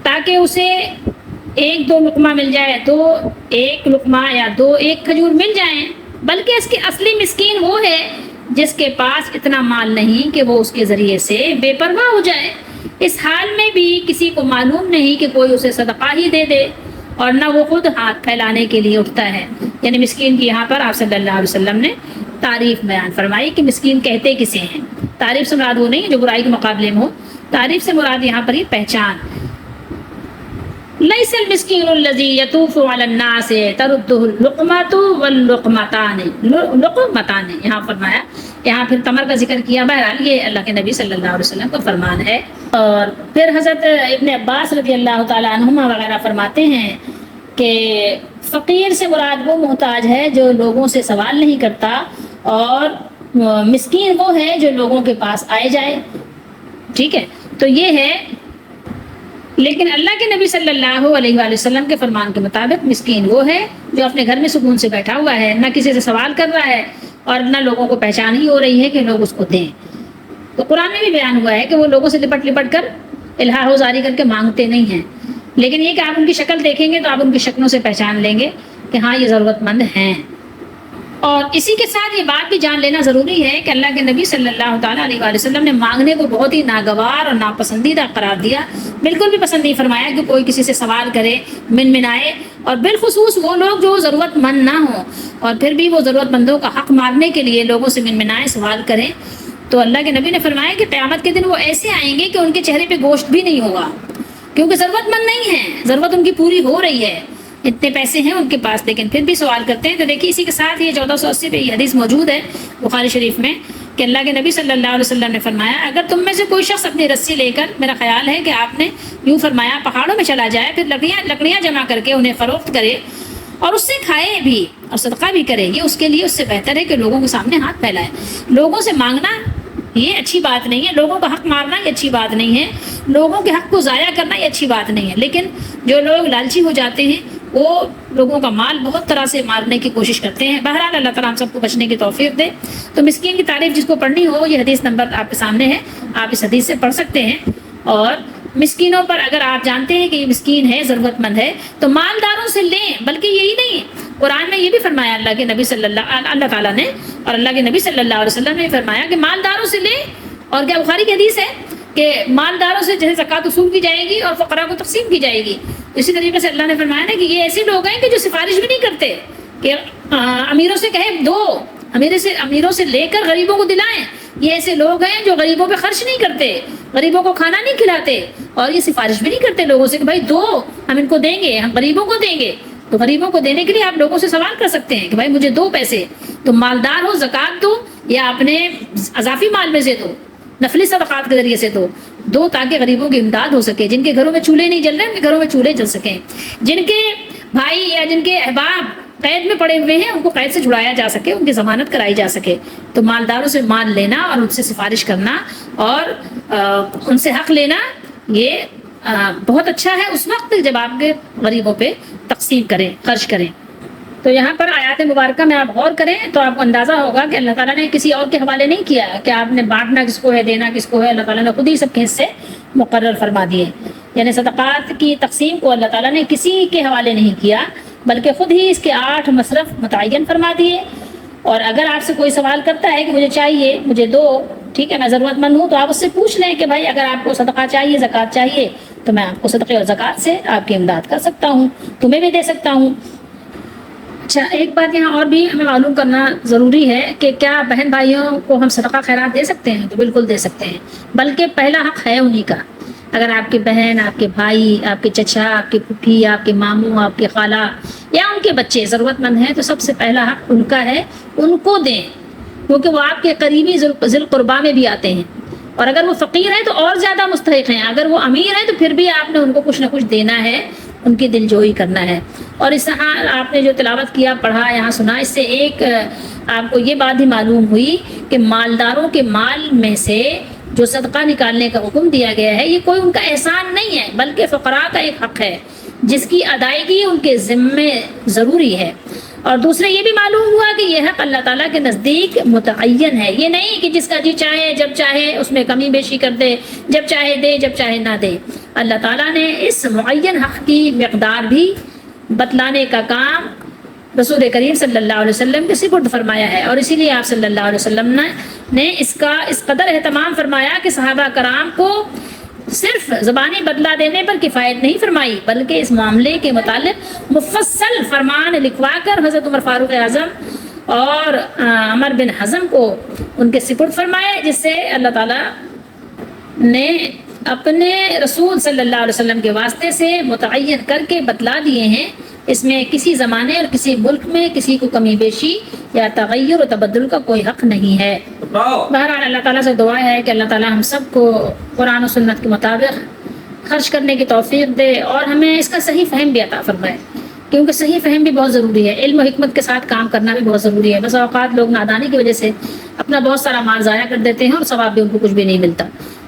تاکہ اسے ایک دو لقمہ مل جائے، تو ایک لقمہ یا ایک کھجور مل جائیں، بلکہ اس کے اصلی مسکین وہ ہے جس کے پاس اتنا مال نہیں کہ وہ اس کے ذریعے سے بے پرواہ ہو جائے، اس حال میں بھی کسی کو معلوم نہیں کہ کوئی اسے صدقہ ہی دے دے، اور نہ وہ خود ہاتھ پھیلانے کے لیے اٹھتا ہے۔ یعنی مسکین کی یہاں پر آپ صلی اللہ علیہ وسلم نے تعریف بیان فرمائی کہ مسکین کہتے کسے ہیں۔ تعریف سے مراد وہ نہیں جو برائی کے مقابلے میں ہو، تعریف سے مراد یہاں پر یہ پہچان۔ لیس المسکین الذی یطوف علی الناس ترده اللقمۃ واللقمتان، لقمتان یہاں فرمایا، یہاں پھر تمر کا ذکر کیا، بہرحال یہ اللہ کے نبی صلی اللہ علیہ وسلم کا فرمان ہے۔ اور پھر حضرت ابن عباس رضی اللہ تعالیٰ عنہما وغیرہ فرماتے ہیں کہ فقیر سے مراد وہ محتاج ہے جو لوگوں سے سوال نہیں کرتا، اور مسکین وہ ہے جو لوگوں کے پاس آئے جائے، ٹھیک ہے، تو یہ ہے۔ لیکن اللہ کے نبی صلی اللہ علیہ وآلہ وسلم کے فرمان کے مطابق مسکین وہ ہے جو اپنے گھر میں سکون سے بیٹھا ہوا ہے، نہ کسی سے سوال کر رہا ہے اور نہ لوگوں کو پہچان ہی ہو رہی ہے کہ لوگ اس کو دیں۔ تو قرآن میں بھی بیان ہوا ہے کہ وہ لوگوں سے لپٹ لپٹ کر الہا زاری کر کے مانگتے نہیں ہیں، لیکن یہ کہ آپ ان کی شکل دیکھیں گے تو آپ ان کی شکلوں سے پہچان لیں گے کہ ہاں یہ ضرورت مند ہیں۔ اور اسی کے ساتھ یہ بات بھی جان لینا ضروری ہے کہ اللہ کے نبی صلی اللہ تعالیٰ علیہ وآلہ وسلم نے مانگنے کو بہت ہی ناگوار اور ناپسندیدہ قرار دیا، بالکل بھی پسند نہیں فرمایا کہ کوئی کسی سے سوال کرے، منائے، اور بالخصوص وہ لوگ جو ضرورت مند نہ ہوں اور پھر بھی وہ ضرورت مندوں کا حق مارنے کے لیے لوگوں سے منائے، سوال کریں، تو اللہ کے نبی نے فرمایا کہ قیامت کے دن وہ ایسے آئیں گے کہ ان کے چہرے پہ گوشت بھی نہیں ہوگا، کیونکہ ضرورت مند نہیں ہے، ضرورت ان کی پوری ہو رہی ہے، اتنے پیسے ہیں ان کے پاس، لیکن پھر بھی سوال کرتے ہیں۔ تو دیکھیے اسی کے ساتھ یہ 1480 پہ یہ حدیث موجود ہے بخاری شریف میں کہ اللہ کے نبی صلی اللہ علیہ وسلم نے فرمایا اگر تم میں سے کوئی شخص اپنی رسی لے کر، میرا خیال ہے کہ آپ نے یوں فرمایا، پہاڑوں میں چلا جائے، پھر لکڑیاں جمع کر کے انہیں فروخت کرے اور اس سے کھائے بھی اور صدقہ بھی کرے، یہ اس کے لیے اس سے بہتر ہے کہ لوگوں کے سامنے ہاتھ پھیلائے۔ لوگوں سے مانگنا یہ اچھی بات نہیں ہے، لوگوں کا حق مارنا یہ اچھی بات نہیں ہے، لوگوں کے حق کو ضائع کرنا یہ اچھی بات نہیں ہے، لیکن جو لوگ لالچی ہو جاتے ہیں وہ لوگوں کا مال بہت طرح سے مارنے کی کوشش کرتے ہیں۔ بہرحال اللہ تعالیٰ ہم سب کو بچنے کی توفیق دے۔ تو مسکین کی تعریف جس کو پڑھنی ہو، یہ حدیث نمبر آپ کے سامنے ہے، آپ اس حدیث سے پڑھ سکتے ہیں۔ اور مسکینوں پر اگر آپ جانتے ہیں کہ یہ مسکین ہے، ضرورت مند ہے، تو مالداروں سے لیں۔ بلکہ یہی نہیں، قرآن میں یہ بھی فرمایا اللہ کے نبی اللہ تعالیٰ نے اور اللہ کے نبی صلی اللہ علیہ وسلم نے فرمایا کہ مالداروں سے لیں۔ اور کیا بخاری کی حدیث ہے کہ مالداروں سے جیسے زکوٰۃ وصول کی جائے گی اور فقراء کو تقسیم کی جائے گی، اسی طریقے سے اللہ نے فرمایا نا کہ یہ ایسے لوگ ہیں کہ جو سفارش بھی نہیں کرتے، کہ امیروں سے کہیں دو، امیروں سے لے کر غریبوں کو دلائیں۔ یہ ایسے لوگ ہیں جو غریبوں پہ خرچ نہیں کرتے، غریبوں کو کھانا نہیں کھلاتے، اور یہ سفارش بھی نہیں کرتے لوگوں سے کہ بھائی دو، ہم ان کو دیں گے، ہم غریبوں کو دیں گے۔ تو غریبوں کو دینے کے لیے آپ لوگوں سے سوال کر سکتے ہیں کہ بھائی مجھے دو پیسے، تو مالدار ہو زکوٰۃ دو یا اپنے اضافی مال میں سے دو، نفلی صدقات کے ذریعے سے دو تاکہ غریبوں کی امداد ہو سکے۔ جن کے گھروں میں چولہے نہیں جل رہے، ان کے گھروں میں چولہے جل سکیں، جن کے بھائی یا جن کے احباب قید میں پڑے ہوئے ہیں ان کو قید سے چھڑایا جا سکے، ان کی ضمانت کرائی جا سکے۔ تو مالداروں سے مال لینا اور ان سے سفارش کرنا اور ان سے حق لینا یہ بہت اچھا ہے اس وقت جب آپ کے غریبوں پہ تقسیم کریں، خرچ کریں۔ تو یہاں پر آیات مبارکہ میں آپ غور کریں تو آپ کو اندازہ ہوگا کہ اللہ تعالیٰ نے کسی اور کے حوالے نہیں کیا کہ آپ نے بانٹنا کس کو ہے، دینا کس کو ہے، اللہ تعالیٰ نے خود ہی سب کے حصے مقرر فرما دیے۔ یعنی صدقات کی تقسیم کو اللہ تعالیٰ نے کسی کے حوالے نہیں کیا، بلکہ خود ہی اس کے 8 مصرف متعین فرما دیے۔ اور اگر آپ سے کوئی سوال کرتا ہے کہ مجھے چاہیے، مجھے دو، ٹھیک ہے میں ضرورت مند ہوں، تو آپ اس سے پوچھ لیں کہ بھائی اگر آپ کو صدقہ چاہیے، زکوٰۃ چاہیے، تو میں آپ کو صدقے اور زکوٰۃ سے آپ کی امداد کر سکتا ہوں، تمہیں بھی دے سکتا ہوں۔ اچھا، ایک بات یہاں اور بھی ہمیں معلوم کرنا ضروری ہے کہ کیا بہن بھائیوں کو ہم صدقہ خیرات دے سکتے ہیں؟ تو بالکل دے سکتے ہیں، بلکہ پہلا حق ہے انہی کا۔ اگر آپ کی بہن، آپ کے بھائی، آپ کے چچا، آپ کی پھوپھی، آپ کے ماموں، آپ کے خالہ یا ان کے بچے ضرورت مند ہیں، تو سب سے پہلا حق ان کا ہے، ان کو دیں، کیونکہ وہ آپ کے قریبی ذی القربیٰ میں بھی آتے ہیں۔ اور اگر وہ فقیر ہیں تو اور زیادہ مستحق ہیں، اگر وہ امیر ہیں تو پھر بھی آپ نے ان کو کچھ نہ کچھ دینا ہے، ان کی دل جوئی کرنا ہے۔ اور اس طرح آپ نے جو تلاوت کیا، پڑھا، یہاں سنا، اس سے ایک آپ کو یہ بات بھی معلوم ہوئی کہ مالداروں کے مال میں سے جو صدقہ نکالنے کا حکم دیا گیا ہے، یہ کوئی ان کا احسان نہیں ہے، بلکہ فقراء کا ایک حق ہے جس کی ادائیگی ان کے ذمے ضروری ہے۔ اور دوسرے یہ بھی معلوم ہوا کہ یہ حق اللہ تعالیٰ کے نزدیک متعین ہے، یہ نہیں کہ جس کا جی چاہے جب چاہے اس میں کمی بیشی کر دے، جب چاہے دے جب چاہے نہ دے۔ اللہ تعالیٰ نے اس معین حق کی مقدار بھی بتلانے کا کام رسول کریم صلی اللہ علیہ وسلم کے سپرد فرمایا ہے، اور اسی لیے آپ صلی اللہ علیہ وسلم نے اس قدر اہتمام فرمایا کہ صحابہ کرام کو صرف زبانی بدلہ دینے پر کفایت نہیں فرمائی، بلکہ اس معاملے کے متعلق مفصل فرمان لکھوا کر حضرت عمر فاروق اعظم اور عمر بن حزم کو ان کے سپرد فرمائے، جس سے اللہ تعالیٰ نے اپنے رسول صلی اللہ علیہ وسلم کے واسطے سے متعین کر کے بتلا دیے ہیں۔ اس میں کسی زمانے اور کسی ملک میں کسی کو کمی بیشی یا تغیر و تبدل کا کوئی حق نہیں ہے۔ بہرحال اللہ تعالیٰ سے دعا ہے کہ اللہ تعالیٰ ہم سب کو قرآن و سنت کے مطابق خرچ کرنے کی توفیق دے اور ہمیں اس کا صحیح فہم بھی عطا فرمائے، کیونکہ صحیح فہم بھی بہت ضروری ہے، علم و حکمت کے ساتھ کام کرنا بھی بہت ضروری ہے۔ بس اوقات لوگ نادانی کی وجہ سے اپنا بہت سارا مال ضائع کر دیتے ہیں اور ثواب بھی ان کو کچھ بھی نہیں ملتا۔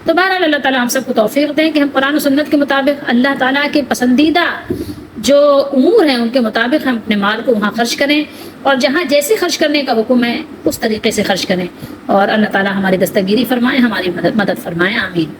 تو بہرحال اللہ تعالیٰ ہم سب کو توفیق دیں کہ ہم قرآن و سنت کے مطابق اللہ تعالیٰ کے پسندیدہ جو امور ہیں ان کے مطابق ہم اپنے مال کو وہاں خرچ کریں، اور جہاں جیسے خرچ کرنے کا حکم ہے اس طریقے سے خرچ کریں، اور اللہ تعالیٰ ہماری دستگیری فرمائے، ہماری مدد فرمائے، آمین۔